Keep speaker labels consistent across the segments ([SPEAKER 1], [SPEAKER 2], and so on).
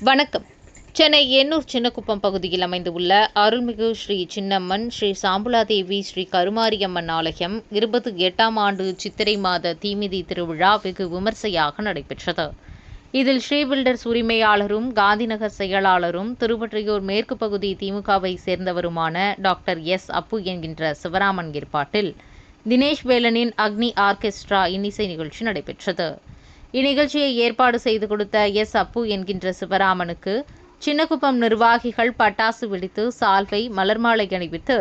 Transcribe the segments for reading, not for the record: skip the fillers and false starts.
[SPEAKER 1] வணக்கம். சென்னை எண்ணூர் சின்னக்குப்பம் பகுதியில் அமைந்துள்ள அருள்மிகு ஸ்ரீ சின்னம்மன், ஸ்ரீ சாம்புலாதேவி, ஸ்ரீ கருமாரியம்மன் ஆலயம் 28ஆம் ஆண்டு சித்திரை மாத தீமிதி திருவிழா வெகு விமர்சையாக நடைபெற்றது. இதில் ஸ்ரீ பில்டர்ஸ் உரிமையாளரும் காந்திநகர் செயலாளரும் திருவொற்றியூர் மேற்கு பகுதி திமுகவை சேர்ந்தவருமான டாக்டர் எஸ். அப்பு என்கின்ற சிவராமன் ஏற்பாட்டில் தினேஷ் வேலனின் அக்னி ஆர்கெஸ்ட்ரா இன்னிசை நிகழ்ச்சி நடைபெற்றது. இந்நிகழ்ச்சியை ஏற்பாடு செய்து கொடுத்த எஸ். அப்பு என்கின்ற சிவராமனுக்கு சின்னக்குப்பம் நிர்வாகிகள் பட்டாசு வெடித்து சால்வை, மலர்மாலை அணிவித்து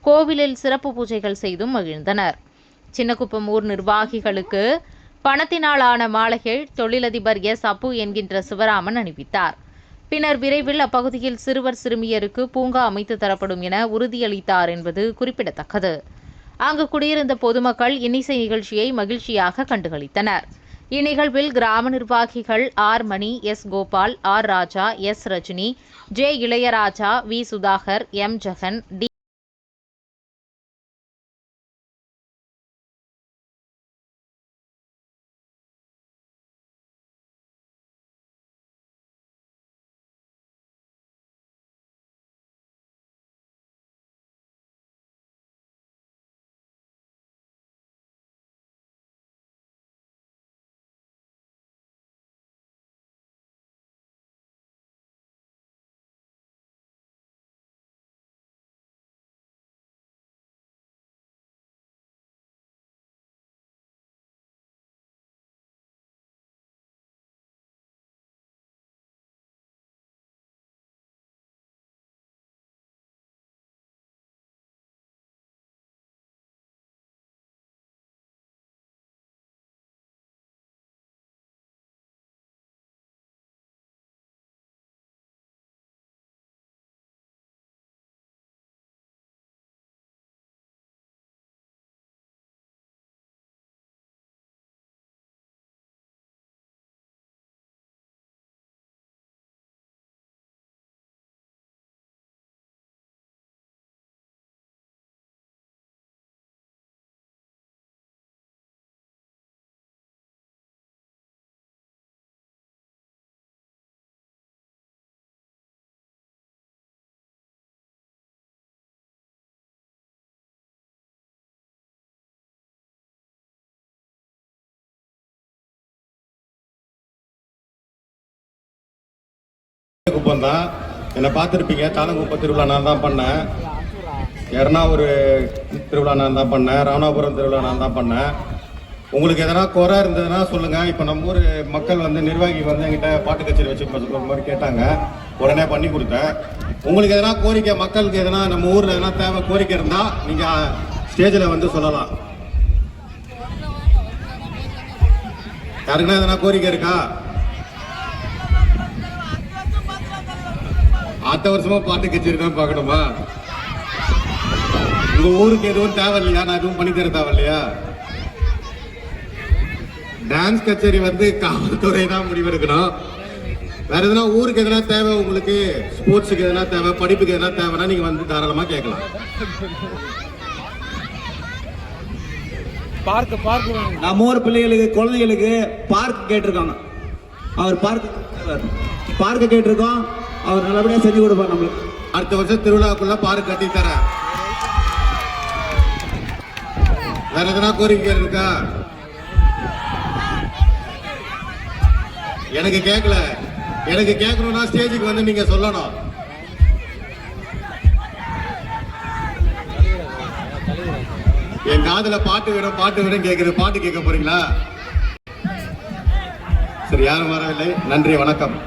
[SPEAKER 1] கோவிலில் சிறப்பு பூஜைகள் செய்தும் மகிழ்ந்தனர். சின்னக்குப்பம் ஊர் நிர்வாகிகளுக்கு பணத்தினாலான மாலைகள் தொழிலதிபர் எஸ். அப்பு என்கின்ற சிவராமன் அணிவித்தார். பின்னர் விரைவில் அப்பகுதியில் சிறுவர் சிறுமியருக்கு பூங்கா அமைத்து தரப்படும் என உறுதியளித்தார் என்பது குறிப்பிடத்தக்கது. அங்கு குடியிருந்த பொதுமக்கள் இன்னிசை நிகழ்ச்சியை மகிழ்ச்சியாக கண்டுகளித்தனர். இந்நிகழ்வில் கிராம நிர்வாகிகள் R. Mani, S. Gopal, R. Raja, S. Rajini, J. Ilaiyaraaja, V. Sudhakar, M. Jagan, D.
[SPEAKER 2] Kuppam தான் என்னை பார்த்துருப்பீங்க. தாளங்குப்பம் திருவிழா நான் தான் பண்ணேன். எர்ணாவூர் திருவிழா நான் தான் பண்ணேன். ராமநாதபுரம் திருவிழா நான் தான் பண்ணேன். உங்களுக்கு எதனா குறை இருந்ததுன்னா சொல்லுங்கள். இப்போ நம்ம ஊர் மக்கள் நிர்வாகி என்கிட்ட பாட்டு கச்சேரி வச்சு மாதிரி கேட்டாங்க. உடனே பண்ணி கொடுத்தேன். உங்களுக்கு எதனா கோரிக்கை, மக்களுக்கு எதனா நம்ம ஊரில் எதனா தேவை கோரிக்கை இருந்தால் நீங்கள் ஸ்டேஜில் சொல்லலாம். யாருக்குன்னா எதனா கோரிக்கை இருக்கா? அடுத்த வருஷமா பாட்டு கச்சேரி தான் பார்க்கணுமா? உங்க ஊருக்கு எதுவும் தேவை இல்லையா? நான் எதுவும் பண்ணி தர தேவை இல்லையா? டான்ஸ் கச்சேரி காவல்துறை தான் முடிவெடுக்கணும். வேற எதுனா ஊருக்கு எதனா தேவை, உங்களுக்கு ஸ்போர்ட்ஸுக்கு எதனா தேவை, படிப்புக்கு எதனா தேவைன்னா நீங்க தாராளமா கேட்கலாம்.
[SPEAKER 3] நம்ம ஊர் பிள்ளைகளுக்கு, குழந்தைகளுக்கு பார்க் கேட்டிருக்காங்க. அவர் பார்க்க கேட்டிருக்கோம். அவர் நல்லபடியா செஞ்சு கொடுப்பார். நம்மளுக்கு
[SPEAKER 2] அடுத்த வருஷம் திருவிழாக்குள்ள பார்க் கட்டி தர. வேற எதனா கோரிக்கை இருக்கா? எனக்கு கேட்கல. எனக்கு கேட்கணும்னா ஸ்டேஜுக்கு நீங்க சொல்லணும். என் காதுல பாட்டு வேணும் கேக்குது. பாட்டு கேட்க போறீங்களா? சரி, யாரும் வரவில்லை. நன்றி, வணக்கம்.